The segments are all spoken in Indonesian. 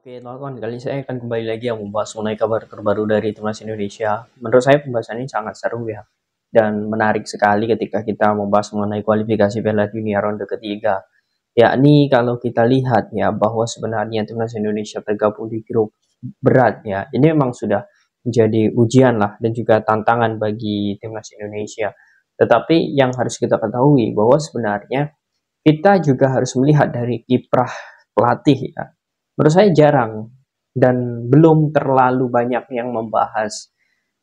Oke, teman-teman, kali ini saya akan kembali lagi yang membahas mengenai kabar terbaru dari Timnas Indonesia. Menurut saya pembahasan ini sangat seru ya, dan menarik sekali ketika kita membahas mengenai kualifikasi Piala Dunia ronde ketiga. Yakni kalau kita lihat ya bahwa sebenarnya Timnas Indonesia tergabung di grup berat ya. Ini memang sudah menjadi ujian lah dan juga tantangan bagi Timnas Indonesia. Tetapi yang harus kita ketahui bahwa sebenarnya kita juga harus melihat dari kiprah pelatih ya. Menurut saya jarang dan belum terlalu banyak yang membahas.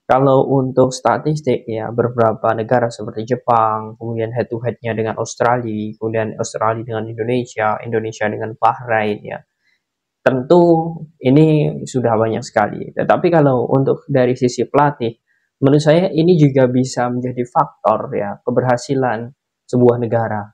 Kalau untuk statistik ya beberapa negara seperti Jepang, kemudian head to headnya dengan Australia, kemudian Australia dengan Indonesia, Indonesia dengan Bahrain ya. Tentu ini sudah banyak sekali. Tetapi kalau untuk dari sisi pelatih, menurut saya ini juga bisa menjadi faktor ya keberhasilan sebuah negara.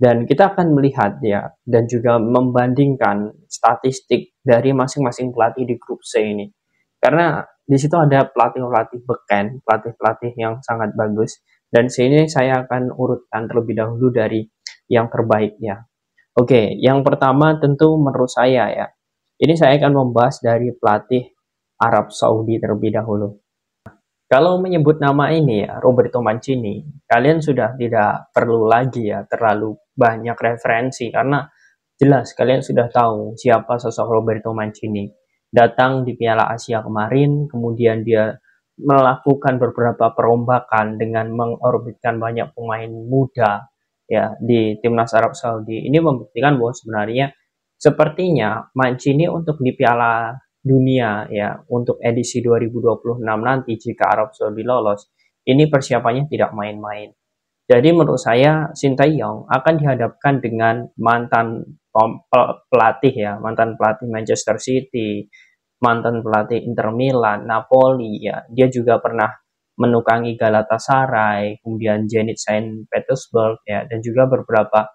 Dan kita akan melihat ya dan juga membandingkan statistik dari masing-masing pelatih di grup C ini. Karena di situ ada pelatih-pelatih beken, pelatih-pelatih yang sangat bagus. Dan sini saya akan urutkan terlebih dahulu dari yang terbaiknya. Oke, yang pertama tentu menurut saya ya, ini saya akan membahas dari pelatih Arab Saudi terlebih dahulu. Kalau menyebut nama ini ya, Roberto Mancini, kalian sudah tidak perlu lagi ya terlalu banyak referensi karena jelas kalian sudah tahu siapa sosok Roberto Mancini. Datang di Piala Asia kemarin, kemudian dia melakukan beberapa perombakan dengan mengorbitkan banyak pemain muda ya di timnas Arab Saudi. Ini membuktikan bahwa sebenarnya sepertinya Mancini untuk di Piala Dunia ya untuk edisi 2026 nanti jika Arab Saudi lolos, ini persiapannya tidak main-main. Jadi menurut saya Sintayong akan dihadapkan dengan mantan pelatih ya, mantan pelatih Manchester City, mantan pelatih Inter Milan, Napoli ya. Dia juga pernah menukangi Galatasaray, kemudian Zenit Saint Petersburg ya, dan juga beberapa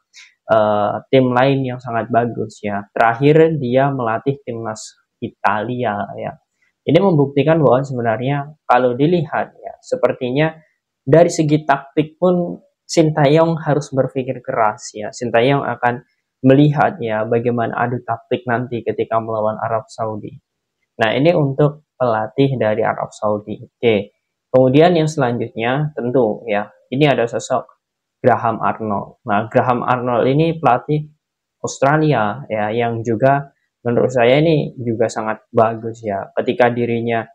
tim lain yang sangat bagus ya. Terakhir dia melatih timnas Italia ya. Ini membuktikan bahwa sebenarnya kalau dilihat ya, sepertinya dari segi taktik pun Sintayong harus berpikir keras ya. Sintayong akan melihat ya bagaimana adu taktik nanti ketika melawan Arab Saudi. Nah, ini untuk pelatih dari Arab Saudi. Oke. Kemudian yang selanjutnya tentu ya, ini ada sosok Graham Arnold. Nah, Graham Arnold ini pelatih Australia ya yang juga menurut saya ini juga sangat bagus ya. Ketika dirinya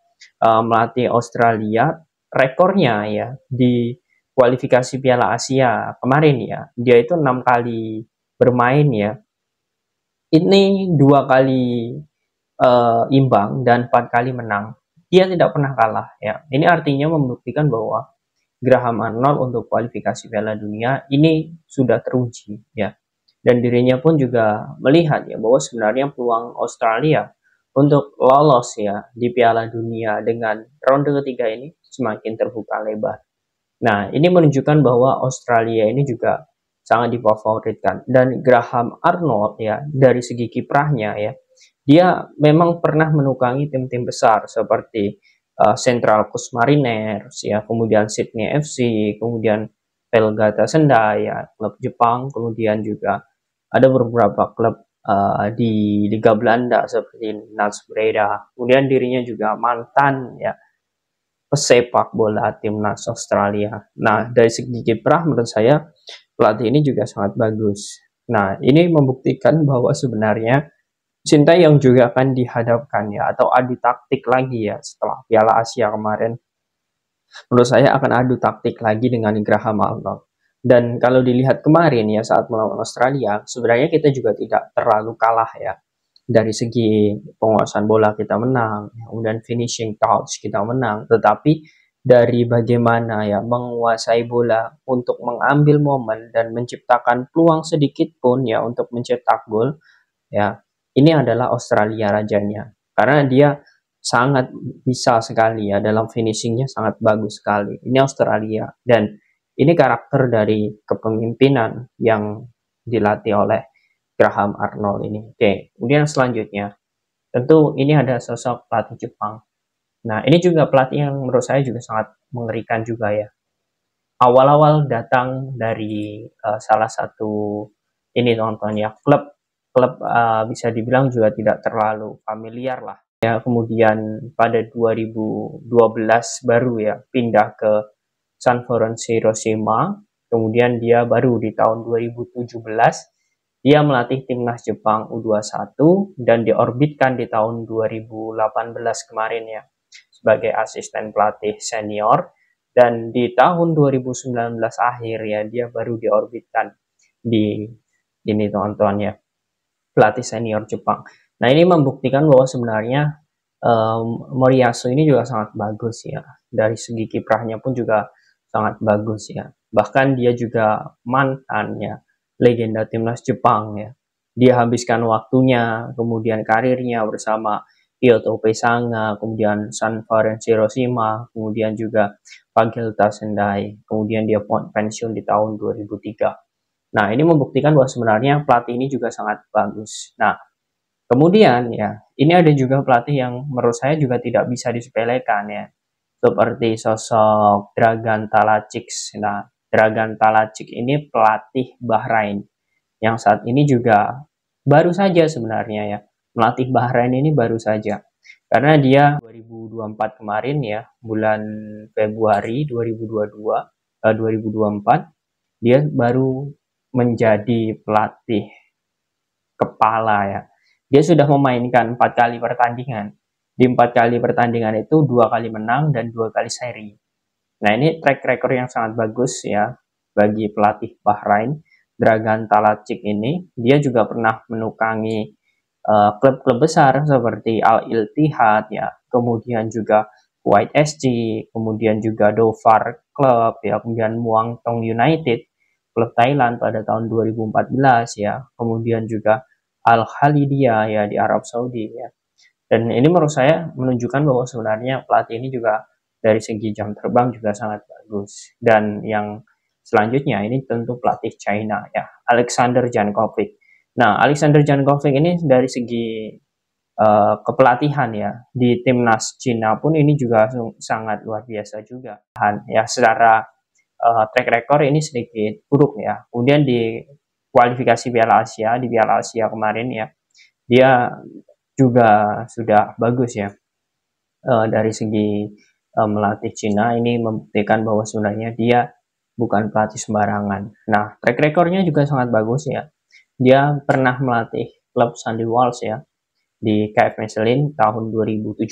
melatih Australia, rekornya ya di kualifikasi Piala Asia kemarin ya, dia itu 6 kali bermain ya. Ini 2 kali imbang dan 4 kali menang. Dia tidak pernah kalah ya. Ini artinya membuktikan bahwa Graham Arnold untuk kualifikasi Piala Dunia ini sudah teruji ya. Dan dirinya pun juga melihat ya bahwa sebenarnya peluang Australia untuk lolos ya di Piala Dunia dengan ronde ketiga ini semakin terbuka lebar. Nah, ini menunjukkan bahwa Australia ini juga sangat difavoritkan dan Graham Arnold ya dari segi kiprahnya ya dia memang pernah menukangi tim-tim besar seperti Central Coast Mariners ya kemudian Sydney FC kemudian Pelgata Sendai ya klub Jepang kemudian juga ada beberapa klub di Liga Belanda seperti Nats Breda kemudian dirinya juga mantan ya pesepak bola timnas Australia. Nah, dari segi kiprah menurut saya pelatih ini juga sangat bagus. Nah, ini membuktikan bahwa sebenarnya Sintayong juga akan dihadapkan ya atau adu taktik lagi ya setelah Piala Asia kemarin. Menurut saya akan adu taktik lagi dengan Graham Arnold. Dan kalau dilihat kemarin ya saat melawan Australia, sebenarnya kita juga tidak terlalu kalah ya. Dari segi penguasaan bola kita menang, kemudian finishing touch kita menang, tetapi dari bagaimana ya menguasai bola untuk mengambil momen dan menciptakan peluang sedikit pun ya untuk mencetak gol ya ini adalah Australia rajanya karena dia sangat bisa sekali ya dalam finishingnya sangat bagus sekali ini Australia dan ini karakter dari kepemimpinan yang dilatih oleh Graham Arnold ini. Oke, kemudian selanjutnya tentu ini ada sosok pelatih Jepang. Nah, ini juga pelatih yang menurut saya juga sangat mengerikan juga ya. Awal-awal datang dari salah satu ini nonton ya klub klub bisa dibilang juga tidak terlalu familiar lah ya. Kemudian pada 2012 baru ya pindah ke Sanfrecce Hiroshima. Kemudian dia baru di tahun 2017 dia melatih timnas Jepang U21 dan diorbitkan di tahun 2018 kemarin ya sebagai asisten pelatih senior, dan di tahun 2019 akhir ya dia baru diorbitkan di ini teman-teman ya, pelatih senior Jepang. Nah, ini membuktikan bahwa sebenarnya Moriyasu ini juga sangat bagus ya. Dari segi kiprahnya pun juga sangat bagus ya. Bahkan dia juga mantannya legenda timnas Jepang ya. Dia habiskan waktunya, kemudian karirnya bersama Kyoto Pesanga, kemudian Sanfrecce Hiroshima, kemudian juga Pagelta Sendai, kemudian dia pensiun di tahun 2003. Nah, ini membuktikan bahwa sebenarnya pelatih ini juga sangat bagus. Nah, kemudian ya, ini ada juga pelatih yang menurut saya juga tidak bisa disepelekan ya, seperti sosok Dragan Talacic. Nah, Dragan Talacic ini pelatih Bahrain yang saat ini juga baru saja sebenarnya ya, melatih Bahrain ini baru saja. Karena dia 2024 kemarin ya, bulan Februari 2024, dia baru menjadi pelatih kepala ya. Dia sudah memainkan 4 kali pertandingan. Di 4 kali pertandingan itu 2 kali menang dan 2 kali seri. Nah, ini track record yang sangat bagus ya bagi pelatih Bahrain. Dragan Talacic ini dia juga pernah menukangi klub-klub besar seperti Al Ittihad ya, kemudian juga Kuwait SC, kemudian juga Dhofar Club ya, kemudian Muang Thong United klub Thailand pada tahun 2014 ya, kemudian juga Al Khalidiyah ya di Arab Saudi ya. Dan ini menurut saya menunjukkan bahwa sebenarnya pelatih ini juga dari segi jam terbang juga sangat bagus. Dan yang selanjutnya ini tentu pelatih China ya, Alexander Jankovic. Nah, Alexander Jankovic ini dari segi kepelatihan ya di timnas Cina pun ini juga sangat luar biasa juga. Ya, secara track record ini sedikit buruk ya. Kemudian di kualifikasi Piala Asia, di Piala Asia kemarin ya, dia juga sudah bagus ya. Dari segi melatih Cina ini membuktikan bahwa sebenarnya dia bukan pelatih sembarangan. Nah, track recordnya juga sangat bagus ya. Dia pernah melatih klub Sandy Walsh ya di KF Mechelen tahun 2017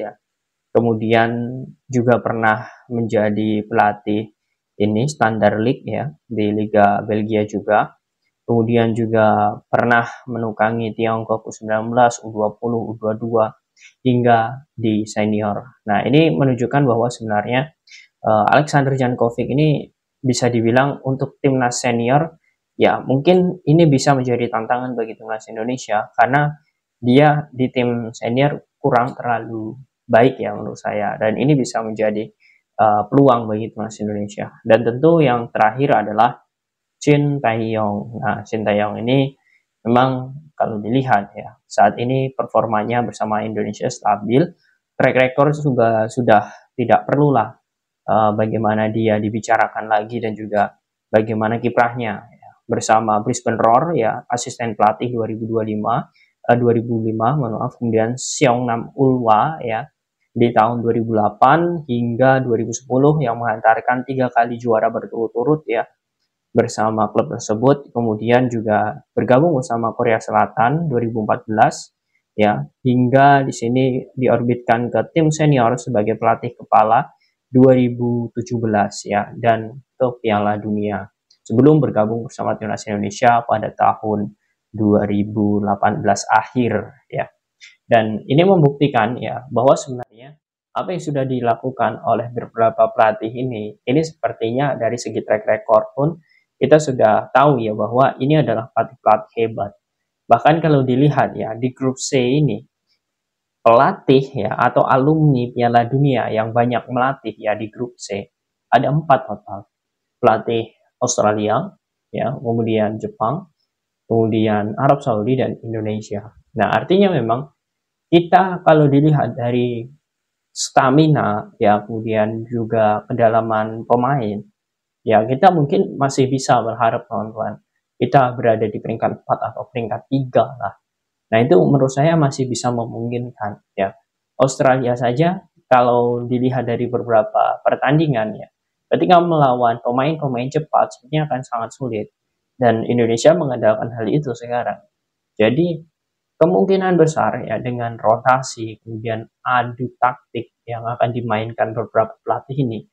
ya. Kemudian juga pernah menjadi pelatih ini Standard League ya di Liga Belgia juga. Kemudian juga pernah menukangi Tiongkok U19, U20, U22 hingga di senior. Nah, ini menunjukkan bahwa sebenarnya Alexander Jankovic ini bisa dibilang untuk timnas senior ya mungkin ini bisa menjadi tantangan bagi timnas Indonesia karena dia di tim senior kurang terlalu baik ya menurut saya, dan ini bisa menjadi peluang bagi timnas Indonesia. Dan tentu yang terakhir adalah Shin Tae-yong. Nah, Shin Tae-yong ini memang kalau dilihat ya, saat ini performanya bersama Indonesia stabil, track record juga sudah tidak perlulah bagaimana dia dibicarakan lagi, dan juga bagaimana kiprahnya ya. Bersama Brisbane Roar ya, asisten pelatih 2005, maaf, kemudian Seongnam Ulhwa ya di tahun 2008 hingga 2010 yang menghantarkan 3 kali juara berturut-turut ya bersama klub tersebut. Kemudian juga bergabung bersama Korea Selatan 2014 ya, hingga di sini diorbitkan ke tim senior sebagai pelatih kepala 2017 ya, dan ke Piala Dunia sebelum bergabung bersama timnas Indonesia pada tahun 2018 akhir ya. Dan ini membuktikan ya bahwa sebenarnya apa yang sudah dilakukan oleh beberapa pelatih ini sepertinya dari segi track record pun kita sudah tahu ya bahwa ini adalah pelatih-pelatih hebat. Bahkan kalau dilihat ya di grup C ini, pelatih ya atau alumni Piala Dunia yang banyak melatih ya di grup C ada 4 total. Pelatih Australia ya, kemudian Jepang, kemudian Arab Saudi, dan Indonesia. Nah, artinya memang kita kalau dilihat dari stamina ya, kemudian juga kedalaman pemain ya, kita mungkin masih bisa berharap teman-teman kita berada di peringkat 4 atau peringkat 3 lah. Nah, itu menurut saya masih bisa memungkinkan ya. Australia saja kalau dilihat dari beberapa pertandingan ya, ketika melawan pemain-pemain cepat sebenarnya akan sangat sulit. Dan Indonesia mengandalkan hal itu sekarang. Jadi kemungkinan besar ya dengan rotasi, kemudian adu taktik yang akan dimainkan beberapa pelatih ini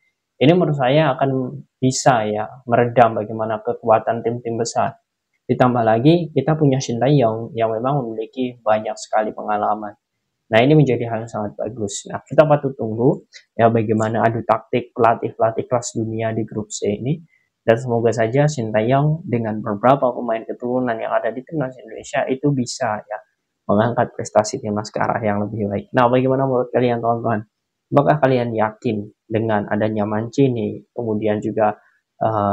menurut saya akan bisa ya meredam bagaimana kekuatan tim-tim besar. Ditambah lagi kita punya Sintayong yang memang memiliki banyak sekali pengalaman. Nah, ini menjadi hal yang sangat bagus. Nah, kita patut tunggu ya bagaimana adu taktik pelatih-pelatih kelas dunia di grup C ini. Dan semoga saja Sintayong dengan beberapa pemain keturunan yang ada di timnas Indonesia itu bisa ya mengangkat prestasi timnas ke arah yang lebih baik. Nah, bagaimana menurut kalian teman-teman? Apakah kalian yakin dengan adanya Mancini, kemudian juga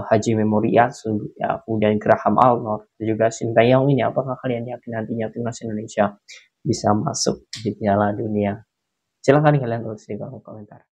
Haji Memoriasu, ya, kemudian Graham Arnold, dan juga Sintayong ini, apakah kalian yakin nantinya timnas Indonesia bisa masuk di Piala Dunia? Silahkan kalian tulis di kolom komentar.